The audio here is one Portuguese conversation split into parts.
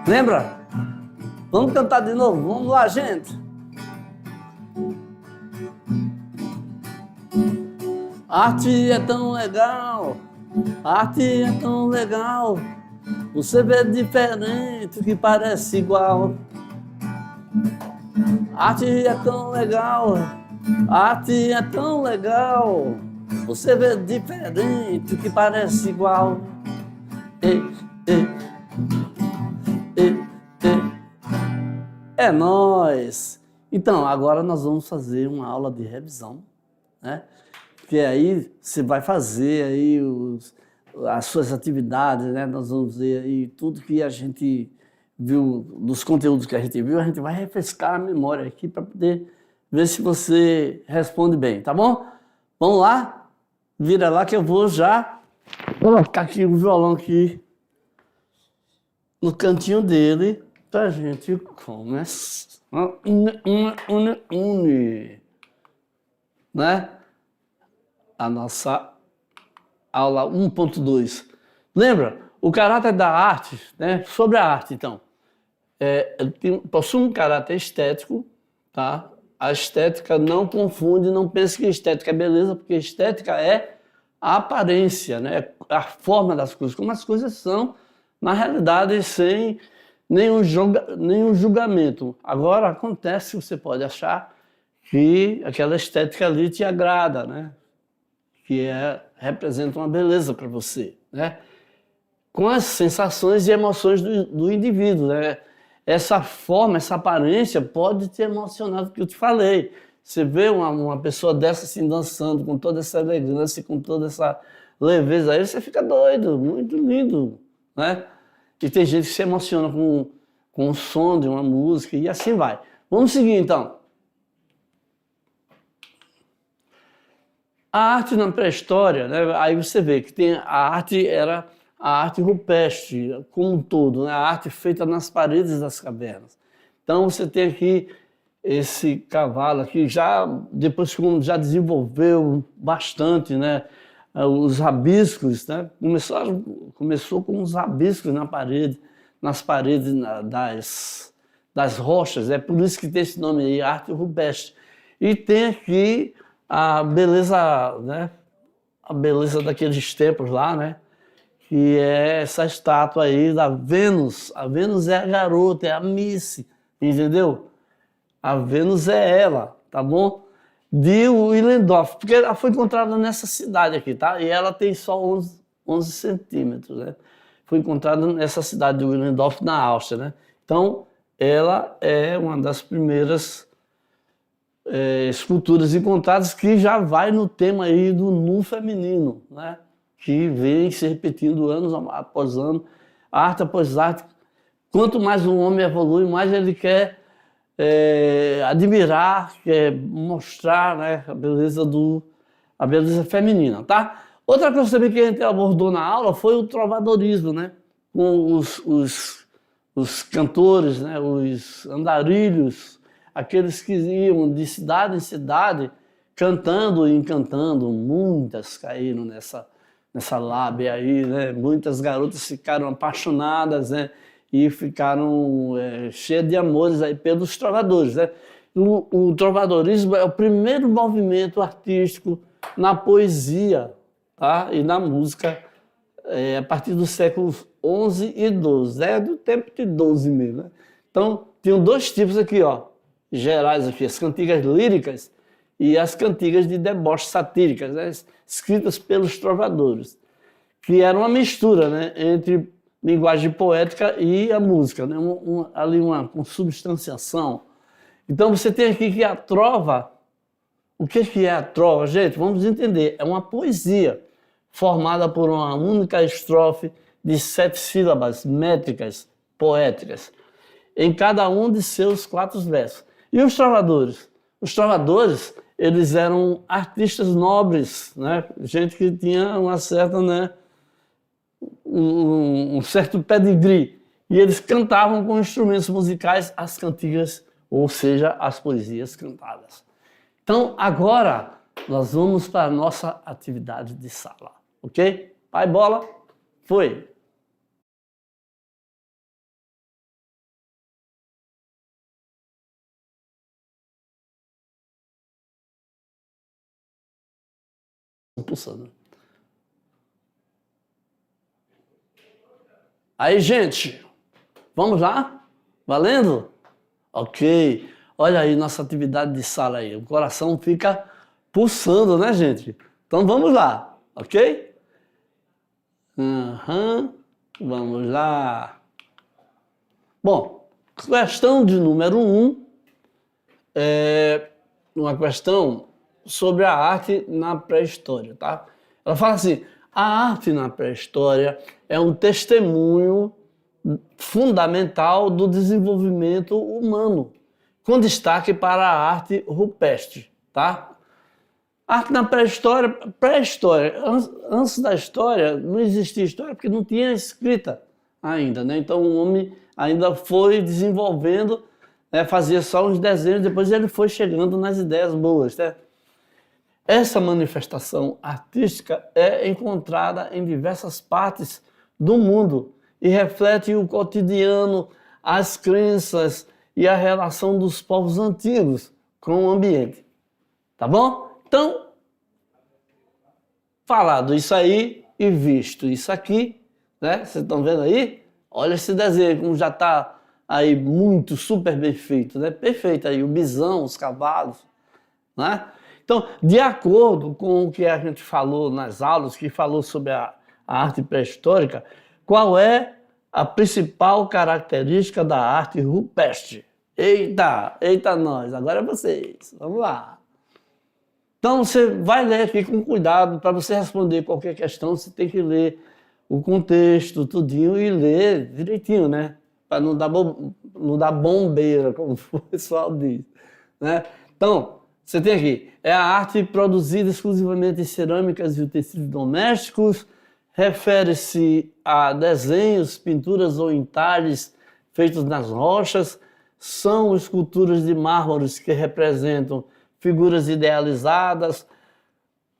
Lembra? Vamos cantar de novo? Vamos lá, gente. Arte é tão legal, arte é tão legal. Você vê diferente que parece igual. Arte é tão legal, arte é tão legal. Você vê diferente que parece igual. Ei, ei, ei, ei. É nóis! Então, agora nós vamos fazer uma aula de revisão, né? Que aí você vai fazer aí as suas atividades, né? Nós vamos ver aí tudo que a gente viu, dos conteúdos que a gente viu, a gente vai refrescar a memória aqui para poder ver se você responde bem, tá bom? Vamos lá? Vira lá que eu vou já colocar aqui o violão aqui no cantinho dele pra gente começar. Né? A nossa aula 1.2. Lembra? O caráter da arte, né? Sobre a arte, então. Possui um caráter estético, tá? A estética não confunde, não pense que estética é beleza, porque estética é a aparência, né? A forma das coisas, como as coisas são, na realidade, sem nenhum julgamento. Agora, acontece que você pode achar que aquela estética ali te agrada, né? Que representa uma beleza para você, né? Com as sensações e emoções do indivíduo, né? Essa forma, essa aparência pode te emocionar, do que eu te falei. Você vê uma pessoa dessa assim dançando, com toda essa elegância, com toda essa leveza, aí você fica doido, muito lindo, né? E tem gente que se emociona com o som de uma música e assim vai. Vamos seguir então. A arte na pré-história, né? Aí você vê que a arte era a arte rupestre, como um todo, né? A arte feita nas paredes das cavernas. Então você tem aqui esse cavalo aqui, depois que já desenvolveu bastante, né? Os rabiscos, né? Começou com os rabiscos nas paredes das rochas, é por isso que tem esse nome aí, arte rupestre. E tem aqui a beleza, né? A beleza daqueles templos lá, né? Que é essa estátua aí da Vênus. A Vênus é a garota, é a Missy, entendeu? A Vênus é ela, tá bom? De Willendorf, porque ela foi encontrada nessa cidade aqui, tá? E ela tem só 11 centímetros, né? Foi encontrada nessa cidade de Willendorf, na Áustria, né? Então, ela é uma das primeiras esculturas encontradas que já vai no tema aí do nu feminino, né? Que vem se repetindo anos após ano, arte após arte. Quanto mais um homem evolui, mais ele quer admirar, quer mostrar, né, a beleza feminina, tá? Outra coisa também que a gente abordou na aula foi o trovadorismo, né? Com os cantores, né, os andarilhos, aqueles que iam de cidade em cidade cantando e encantando. Muitas caíram nessa lábia aí, né? Muitas garotas ficaram apaixonadas, né? E ficaram cheias de amores aí pelos trovadores, né? O trovadorismo é o primeiro movimento artístico na poesia, tá? E na música a partir dos séculos XI e XII, do tempo de 12 mesmo, né? Então, tinham dois tipos aqui, ó, gerais aqui, as cantigas líricas e as cantigas de deboche satíricas, né? Escritas pelos trovadores, que era uma mistura, né, entre linguagem poética e a música, né? Ali uma consubstanciação. Então você tem aqui que a trova, o que é a trova, gente? Vamos entender, é uma poesia formada por uma única estrofe de 7 sílabas métricas, poéticas, em cada um de seus 4 versos. E os trovadores? Os trovadores, eles eram artistas nobres, né? Gente que tinha uma certa, né, um certo pedigree. E eles cantavam com instrumentos musicais as cantigas, ou seja, as poesias cantadas. Então, agora, nós vamos para a nossa atividade de sala, ok? Pai, bola, foi! pulsando. Aí, gente, vamos lá? Valendo? Ok. Olha aí nossa atividade de sala aí. O coração fica pulsando, né, gente? Então vamos lá, ok? Vamos lá. Bom, questão de número 1 é uma questão sobre a arte na pré-história, tá? Ela fala assim: a arte na pré-história é um testemunho fundamental do desenvolvimento humano, com destaque para a arte rupestre, tá? Arte na pré-história, antes da história, não existia história porque não tinha escrita ainda, né? Então o homem ainda foi desenvolvendo, né? Fazia só uns desenhos, depois ele foi chegando nas ideias boas, né? Essa manifestação artística é encontrada em diversas partes do mundo e reflete o cotidiano, as crenças e a relação dos povos antigos com o ambiente. Tá bom? Então, falado isso aí e visto isso aqui, né? Vocês estão vendo aí? Olha esse desenho como já está aí muito, super bem feito, né? Perfeito aí, o bisão, os cavalos, né? Então, de acordo com o que a gente falou nas aulas, que falou sobre a arte pré-histórica, qual é a principal característica da arte rupestre? Eita nós, agora é vocês, vamos lá. Então, você vai ler aqui com cuidado, para você responder qualquer questão, você tem que ler o contexto, tudinho, e ler direitinho, né? Para não dar bombeira, como o pessoal diz, né? Então, você tem aqui, é a arte produzida exclusivamente em cerâmicas e utensílios domésticos, refere-se a desenhos, pinturas ou entalhes feitos nas rochas, são esculturas de mármores que representam figuras idealizadas,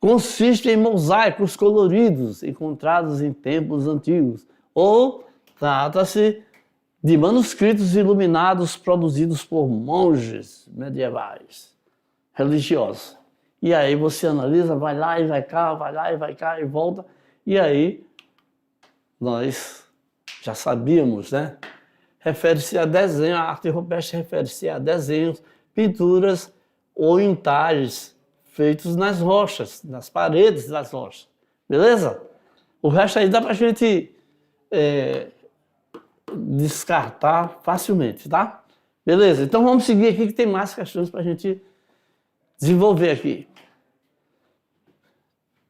consiste em mosaicos coloridos encontrados em templos antigos, ou trata-se de manuscritos iluminados produzidos por monges medievais, religiosos. E aí você analisa, vai lá e vai cá, vai lá e vai cá e volta, e aí nós já sabíamos, né? Refere-se a desenho, a arte rupestre refere-se a desenhos, pinturas ou entalhes feitos nas rochas, nas paredes das rochas. Beleza? O resto aí dá pra gente descartar facilmente, tá? Beleza? Então vamos seguir aqui que tem mais questões pra gente desenvolver aqui.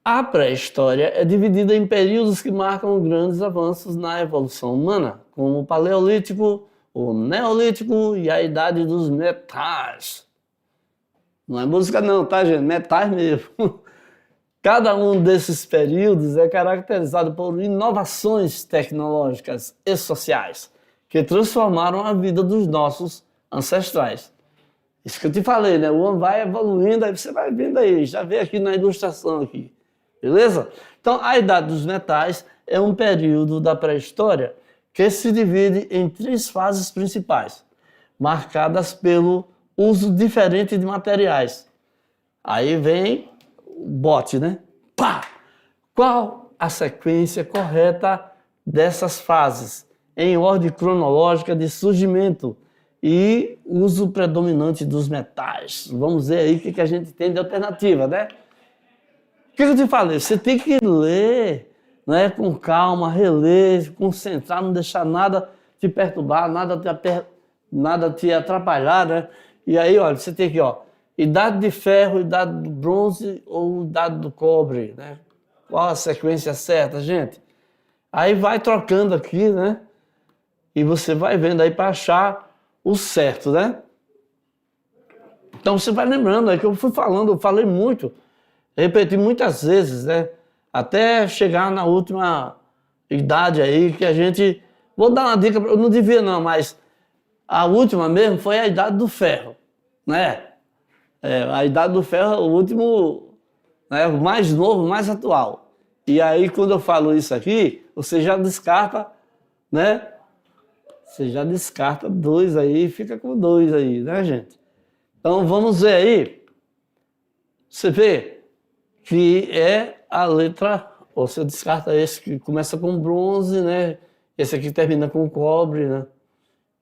A pré-história é dividida em períodos que marcam grandes avanços na evolução humana, como o Paleolítico, o Neolítico e a Idade dos Metais. Não é música não, tá, gente? Metais mesmo. Cada um desses períodos é caracterizado por inovações tecnológicas e sociais que transformaram a vida dos nossos ancestrais. Isso que eu te falei, né? O homem vai evoluindo, aí você vai vendo aí, já vê aqui na ilustração aqui. Beleza? Então, a Idade dos Metais é um período da pré-história que se divide em 3 fases principais, marcadas pelo uso diferente de materiais. Aí vem o bote, né? Pá! Qual a sequência correta dessas fases, em ordem cronológica de surgimento e uso predominante dos metais? Vamos ver aí o que a gente tem de alternativa, né? O que eu te falei? Você tem que ler, né, com calma, reler, concentrar, não deixar nada te perturbar, nada te atrapalhar, né? E aí, olha, você tem aqui, ó, Idade de Ferro, Idade do Bronze ou Idade do Cobre, né? Qual a sequência certa, gente? Aí vai trocando aqui, né? E você vai vendo aí para achar o certo, né? Então você vai lembrando aí que eu fui falando, eu falei muito, repeti muitas vezes, né? Até chegar na última idade aí que a gente... Vou dar uma dica, eu não devia não, mas a última mesmo foi a Idade do Ferro, né? A Idade do Ferro, o último, né? O mais novo, o mais atual. E aí quando eu falo isso aqui, você já descarta, né? Você já descarta 2 aí, fica com 2 aí, né, gente? Então vamos ver aí. Você vê que é a letra, você descarta esse que começa com bronze, né? Esse aqui termina com cobre, né?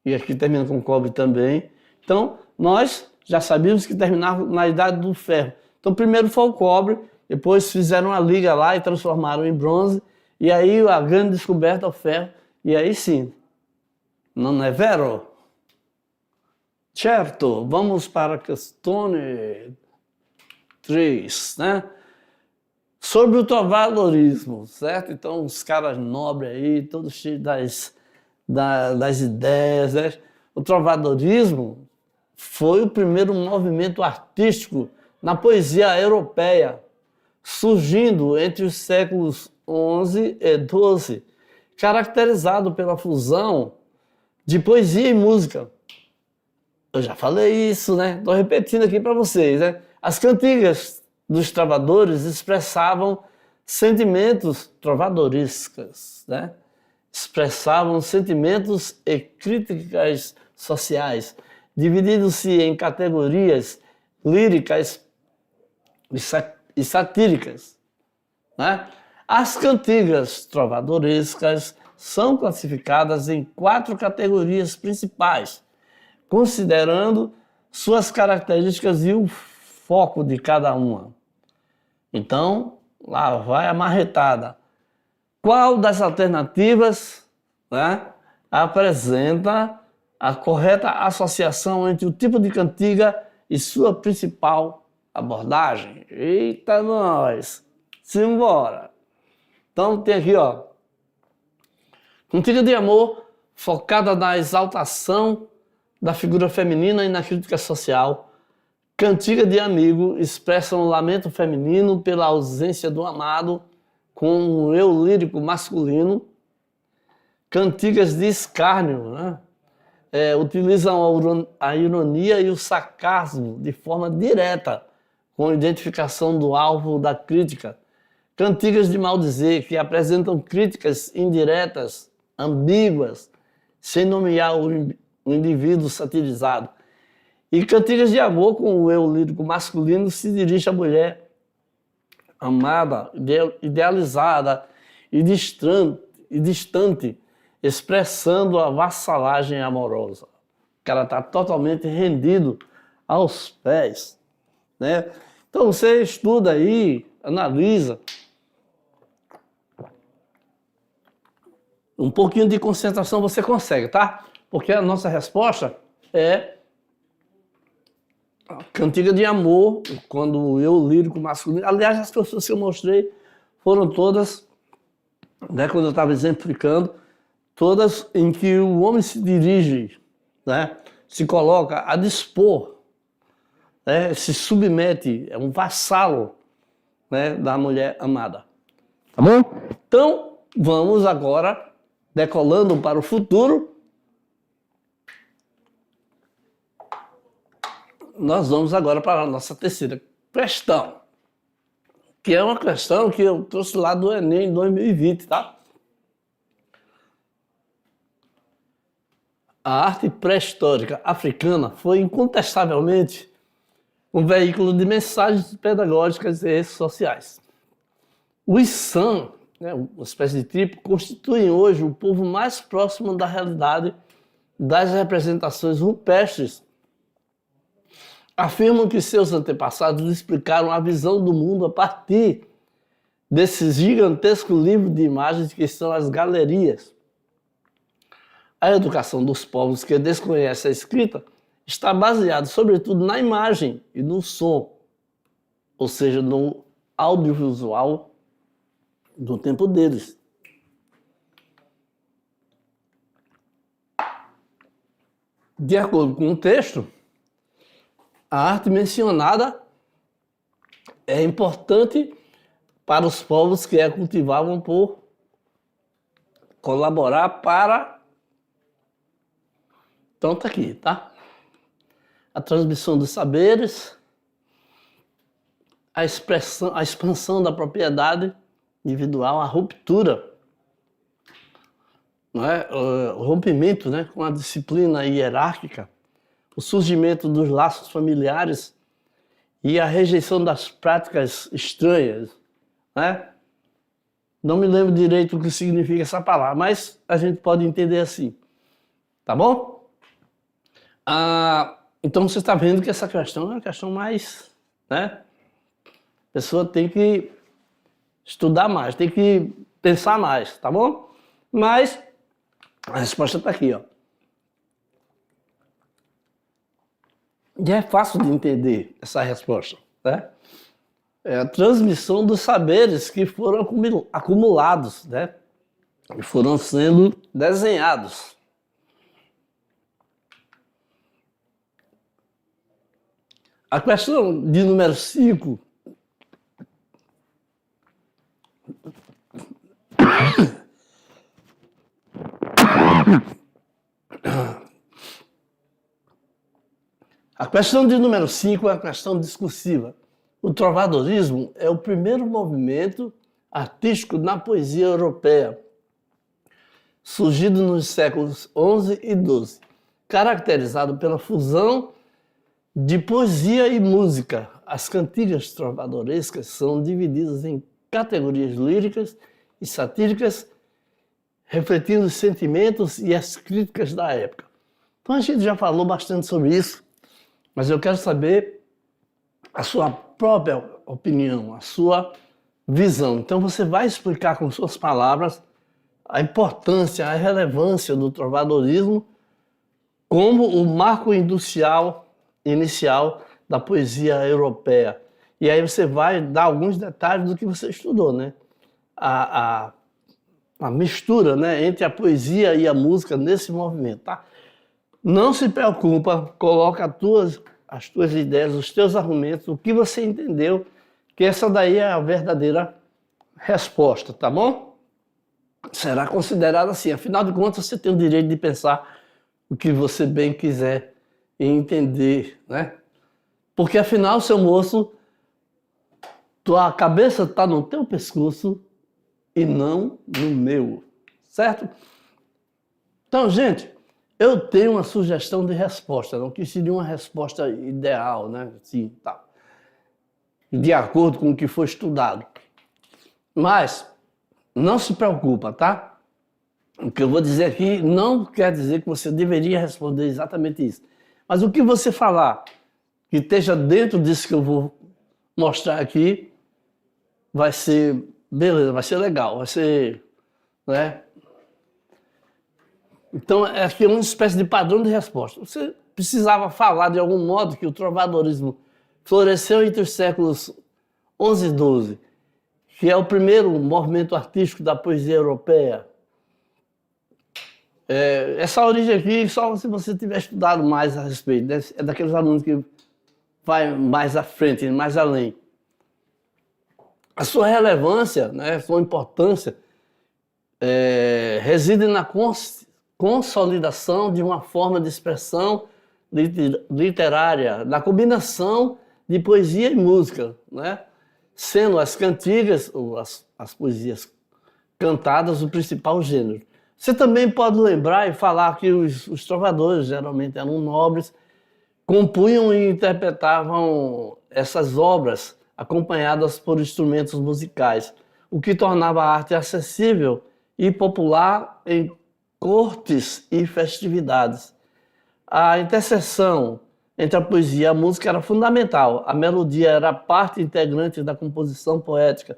E aqui termina com cobre também. Então, nós já sabíamos que terminava na Idade do Ferro. Então, primeiro foi o cobre, depois fizeram a liga lá e transformaram em bronze, e aí a grande descoberta é o ferro, e aí sim, não é vero? Certo, vamos para a questão 3, né? Sobre o trovadorismo, certo? Então, os caras nobres aí, todos cheios das ideias, né? O trovadorismo foi o primeiro movimento artístico na poesia europeia, surgindo entre os séculos XI e XII, caracterizado pela fusão de poesia e música. Eu já falei isso, né? Estou repetindo aqui para vocês, né? As cantigas dos trovadores expressavam sentimentos trovadorescos, né? Expressavam sentimentos e críticas sociais, dividindo-se em categorias líricas e satíricas, né? As cantigas trovadorescas são classificadas em 4 categorias principais, considerando suas características e o foco de cada uma. Então, lá vai a marretada. Qual das alternativas, né, apresenta a correta associação entre o tipo de cantiga e sua principal abordagem? Eita nós! Simbora! Então tem aqui, ó, cantiga de amor focada na exaltação da figura feminina e na crítica social. Cantiga de amigo expressa um lamento feminino pela ausência do amado com um eu lírico masculino. Cantigas de escárnio, né? Utilizam a ironia e o sarcasmo de forma direta, com identificação do alvo da crítica. Cantigas de maldizer, que apresentam críticas indiretas, ambíguas, sem nomear o indivíduo satirizado. E cantigas de amor com o eu lírico masculino se dirige à mulher amada, idealizada e distante, expressando a vassalagem amorosa. O cara está totalmente rendido aos pés, né? Então você estuda aí, analisa. Um pouquinho de concentração você consegue, tá? Porque a nossa resposta é cantiga de amor, quando o eu lírico masculino. Aliás, as pessoas que eu mostrei foram todas, né, quando eu estava exemplificando, todas em que o homem se dirige, né, se coloca a dispor, né, se submete, é um vassalo, né, da mulher amada. Tá bom? Então, vamos agora, decolando para o futuro, nós vamos agora para a nossa terceira questão, que é uma questão que eu trouxe lá do Enem em 2020, tá? A arte pré-histórica africana foi incontestavelmente um veículo de mensagens pedagógicas e sociais. Os San, né, uma espécie de tribo, constituem hoje o povo mais próximo da realidade das representações rupestres. Afirmam que seus antepassados explicaram a visão do mundo a partir desse gigantesco livro de imagens que são as galerias. A educação dos povos que desconhecem a escrita está baseada, sobretudo, na imagem e no som, ou seja, no audiovisual do tempo deles. De acordo com o texto, a arte mencionada é importante para os povos que a cultivavam por colaborar para... Então tá aqui, tá? A transmissão dos saberes, a expansão da propriedade individual, a ruptura, não é? O rompimento, né, com a disciplina hierárquica, o surgimento dos laços familiares e a rejeição das práticas estranhas, né? Não me lembro direito o que significa essa palavra, mas a gente pode entender assim, tá bom? Então você está vendo que essa questão é uma questão mais, né? A pessoa tem que estudar mais, tem que pensar mais, tá bom? Mas a resposta está aqui, ó. E é fácil de entender essa resposta, né? É a transmissão dos saberes que foram acumulados, né? E foram sendo desenhados. A questão de número 5 A questão de número 5 é a questão discursiva. O trovadorismo é o primeiro movimento artístico na poesia europeia, surgido nos séculos XI e XII, caracterizado pela fusão de poesia e música. As cantigas trovadorescas são divididas em categorias líricas e satíricas, refletindo os sentimentos e as críticas da época. Então a gente já falou bastante sobre isso, mas eu quero saber a sua própria opinião, a sua visão. Então você vai explicar com suas palavras a importância, a relevância do trovadorismo como o marco inicial da poesia europeia. E aí você vai dar alguns detalhes do que você estudou, né? A mistura, né, entre a poesia e a música nesse movimento, tá? Não se preocupa, coloca as tuas ideias, os teus argumentos, o que você entendeu, que essa daí é a verdadeira resposta, tá bom? Será considerada assim. Afinal de contas, você tem o direito de pensar o que você bem quiser e entender, né? Porque afinal, seu moço, tua cabeça está no teu pescoço e não no meu, certo? Então, gente, eu tenho uma sugestão de resposta, não que seria uma resposta ideal, né? Sim, tá. De acordo com o que foi estudado. Mas não se preocupa, tá? O que eu vou dizer aqui não quer dizer que você deveria responder exatamente isso. Mas o que você falar que esteja dentro disso que eu vou mostrar aqui vai ser beleza, vai ser legal, vai ser, né? Então, aqui é uma espécie de padrão de resposta. Você precisava falar de algum modo que o trovadorismo floresceu entre os séculos XI e XII, que é o primeiro movimento artístico da poesia europeia. Essa origem aqui, só se você tiver estudado mais a respeito, né? É daqueles alunos que vai mais à frente, mais além. A sua relevância, né, a sua importância, reside na consolidação de uma forma de expressão literária, na combinação de poesia e música, né? Sendo as cantigas, ou as poesias cantadas, o principal gênero. Você também pode lembrar e falar que os trovadores, geralmente eram nobres, compunham e interpretavam essas obras acompanhadas por instrumentos musicais, o que tornava a arte acessível e popular em cortes e festividades. A interseção entre a poesia e a música era fundamental. A melodia era parte integrante da composição poética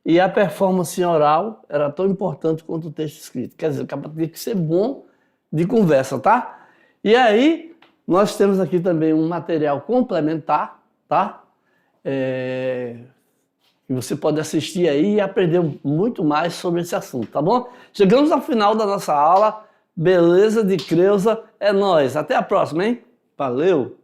e a performance oral era tão importante quanto o texto escrito. Quer dizer, tem que ser bom de conversa, tá? E aí, nós temos aqui também um material complementar, tá? Que você pode assistir aí e aprender muito mais sobre esse assunto, tá bom? Chegamos ao final da nossa aula. Beleza de Creusa é nóis. Até a próxima, hein? Valeu!